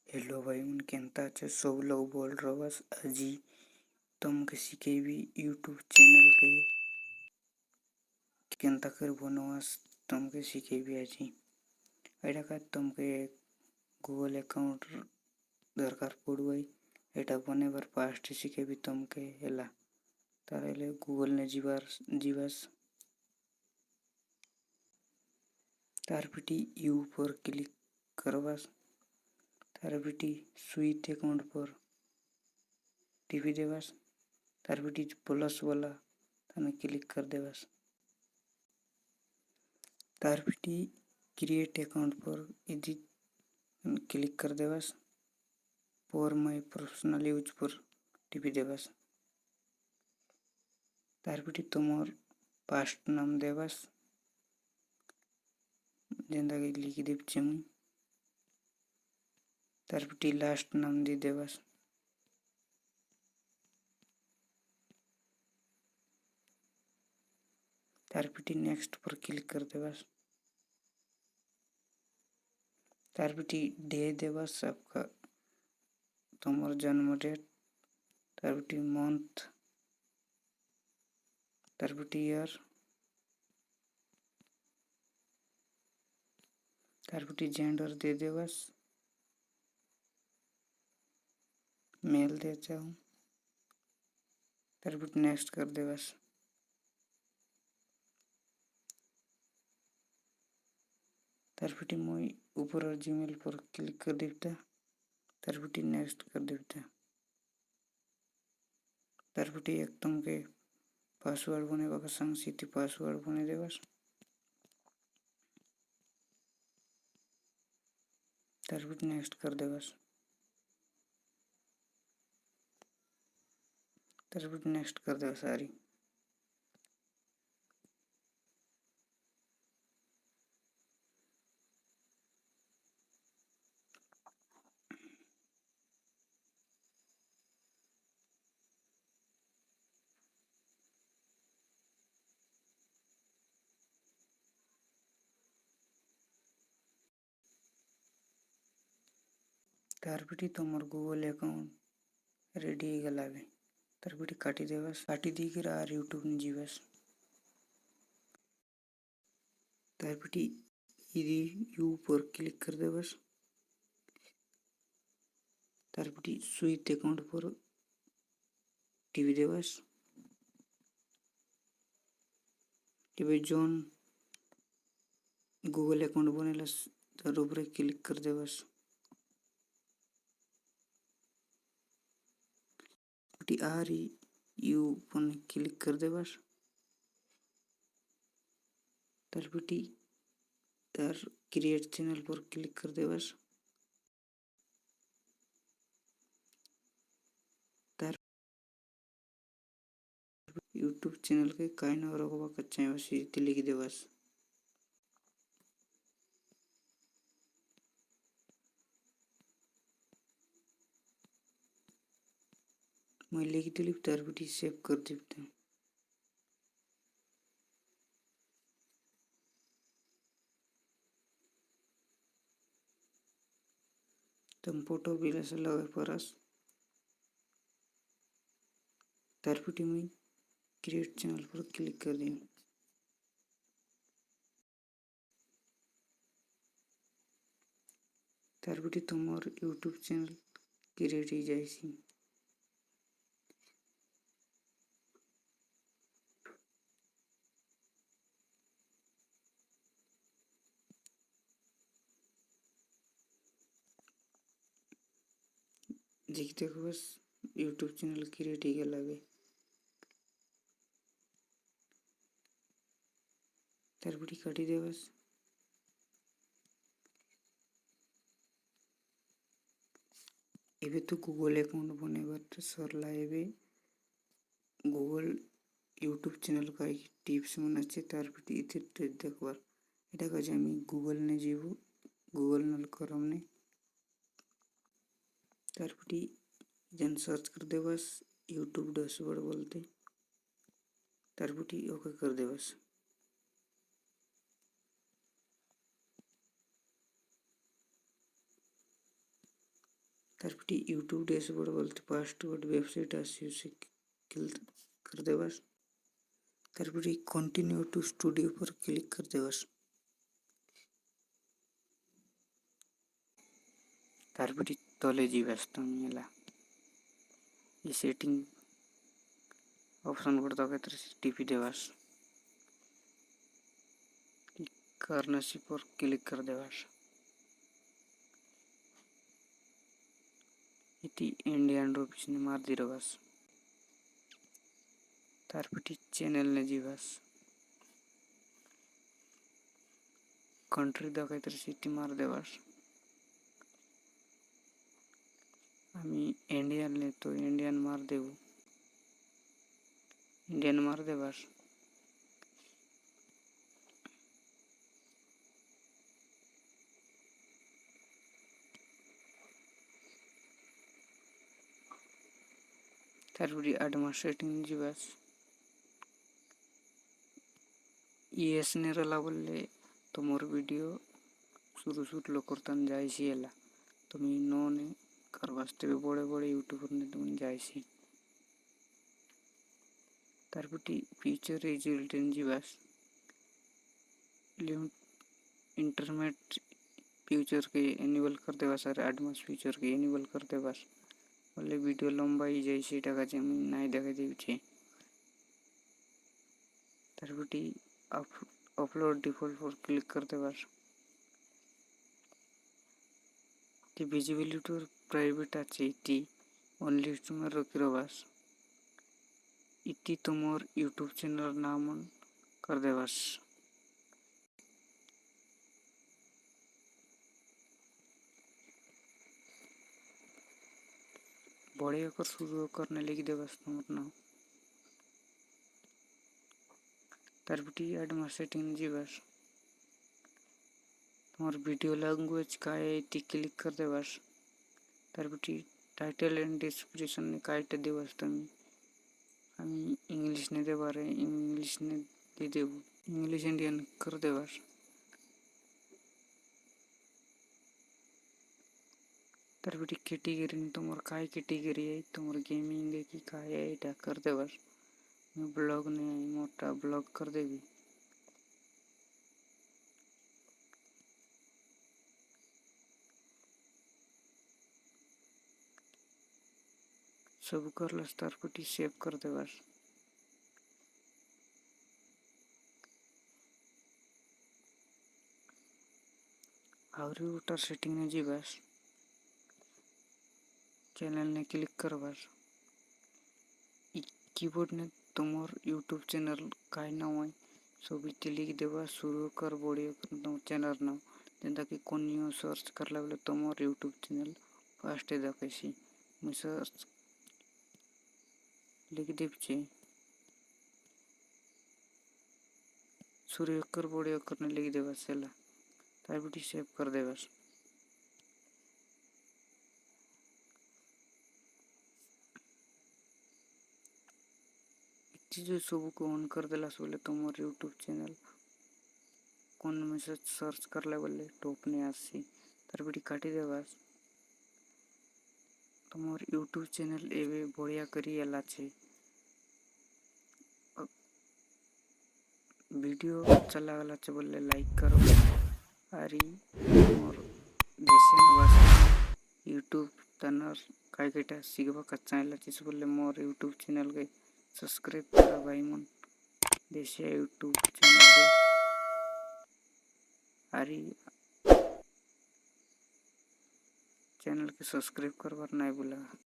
Hello भाई उन Kenta अच्छे सब लोग बोल रहे बस अजी तुम किसी के भी यूट्यूब चैनल के केंता कर बनवास तुम किसी के भी अजी एटा का तुमके गूगल अकाउंट दरकार पड़ुई एटा बने बार पास्ट के भी तुमके हेला तारे गूगल ने जीवास तार पिटी यू पर क्लिक करवास तार पिटी स्विच अकाउंट पर टीवी देवास तार पिटी प्लस वाला तने क्लिक कर देवास तार पिटी क्रिएट अकाउंट पर इदी क्लिक कर देवास पर माय पर्सनल यूज पर टीपी देवास तार पिटी तुमर पास्ट नाम देवास जेंदा के लिखी देव चमुई तार पिटी लास्ट नाम दी देवास तार पिटी नेक्स्ट पर क्लिक कर देवास तार पिटी डे देवास सबका तुमर जन्म डेट तार पिटी मंथ तार पिटी ईयर तार पिटी जेंडर दे देवास मेल दे चाहूँ तार पिटी नेक्स्ट कर देवास तार पिटी मोई ऊपर और जीमेल पर क्लिक कर देवता तार पिटी नेक्स्ट कर देवता तार पिटी एक तुमके पासवर्ड बने बाका संग सीटी पासवर्ड बने देवास तार पिटी नेक्स्ट कर देवास तार पिटी नेक्स्ट कर देवास सारी तार पिटी तुमर गूगल अकाउंट रेडी गलावे तार पिटी काटी देवास काटी दी कर आर यूट्यूब ने जीवास तार पिटी इदी यू पर क्लिक कर देवास तार पिटी स्विच अकाउंट पर टीवी देवास टीवी जोन गूगल अकाउंट बनेलास तार ऊपर क्लिक कर देवास पिटी आर यू पर क्लिक कर देवास तार पिटी तार क्रिएट चैनल पर क्लिक कर देवास तार यूट्यूब चैनल के काय न रखबा कच्चा वसी लिख देवास मैं लिख दिली तार पिटी सेव कर देवता तुम फोटो बिला से लगे परस तार पिटी में क्रिएट चैनल पर क्लिक कर दी तार पिटी तुम्हार यूट्यूब चैनल क्रिएट ही जाइसी देखते हो बस यूट्यूब चैनल क्रिएट ही गलावे तार पिटी काटी देवास एबे तो गूगल अकाउंट बने बार सरला एबे गूगल यूट्यूब चैनल का टिप्स मन अच्छे तार पिटी इथे देखबार एटा का जामी गूगल ने जीवो गूगल नल करम ने तार पिटी जन सर्च कर देवास यूट्यूब डैशबोर्ड बोलते तार पिटी ओके कर देवास তারপরে ইউটিউব ড্যাশবোর্ড বলতে ফার্স্ট গোটে ওয়েবসাইট আসছে সে ক্লিক कर देवास। তারপরে কন্টিনিউ টু স্টুডিও पर क्लिक कर देवास। তারপরে তলে যাবাস তুমি এলা এই সেটিং ऑप्शन पर दबाकर टीपी देवास। कर्नसी पर क्लिक कर देवास। इति इंडियन रुपीस ने मार दी रवास। तारपटी चैनल ने जीवास कंट्री दबाकर सिटी मार देवास। आमी इंडियन ले तो इंडियन मार देबो इंडियन मार देवास। तारपरे एडवांस सेटिंग जीवास येस ने रला बोले तुमर वीडियो शुरू शुरू करता जाइसी एला तुम नो ने करवास्ते बड़े बड़े यूट्यूबर ने तुम जाइसी। तारपरे फीचर रिजल्ट जीवास इंटरनेट फ्यूचर के एनेबल कर देवास और एडवांस फ्यूचर के एनेबल कर देवास बोले वीडियो लंबा ही जाए सेटा का जमीन नहीं देखा देछे। तारपरे अपलोड डिफॉल्ट पर क्लिक कर देवास। विजिबिलिटी और प्राइवेट आछे इति ओनली तुम्हार रखी रबास। इति तुम्हार यूट्यूब चैनल नाम कर देवास। बड़े होकर शुरू करने लगी देवास तुम्हार नाम। तारपरे एडवांस सेटिंग जीवास तुम्हार वीडियो लैंग्वेज का है इति क्लिक कर देवास। तारपरे टाइटल एंड डिस्क्रिप्शन ने काटे देवास तुम आमी इंग्लिश ने देवारे इंग्लिश ने दे देबो इंग्लिश इंडियन कर देवास। तारपरे कैटेगरी तुम्हार काय कैटेगरी है तुम्हार गेमिंग है कि काय है एटा कर देवास। ब्लॉग ने मोटा ब्लॉग कर देवी। सब कर लस तारपरे सेव कर देवास। और उटर सेटिंग ने जीवास चैनल ने क्लिक करवास। कीबोर्ड ने तुम्हार यूट्यूब चैनल काय नाम है सब इतने लिख देवा शुरू कर बड़ी तुम चैनल नाम जेनता कि कोन सर्च करला बोले तुम्हार यूट्यूब चैनल फास्ट देखाइसी मुझे सर्च लिख देवचे शुरू कर बड़ी ने लिख देवा सेला तारपरे सेव कर देवास। जो सब को ऑन कर देलास बोले तुम्हार यूट्यूब चैनल कौन मैसेज सर्च करला बोले टॉप ने आसी तारपरे काटी देवास। तुम्हार यूट्यूब चैनल एवे बढ़िया करी एला छे वीडियो अच्छा लागला छे बोले लाइक करो और देशियन भाषा यूट्यूब तनर काय केटा सीखबा कच्चा एला चीज बोले मोर यूट्यूब चैनल के सब्सक्राइब करा भाई मन देशिया यूट्यूब चैनल के आरी चैनल के सब्सक्राइब करवार नहीं भूला।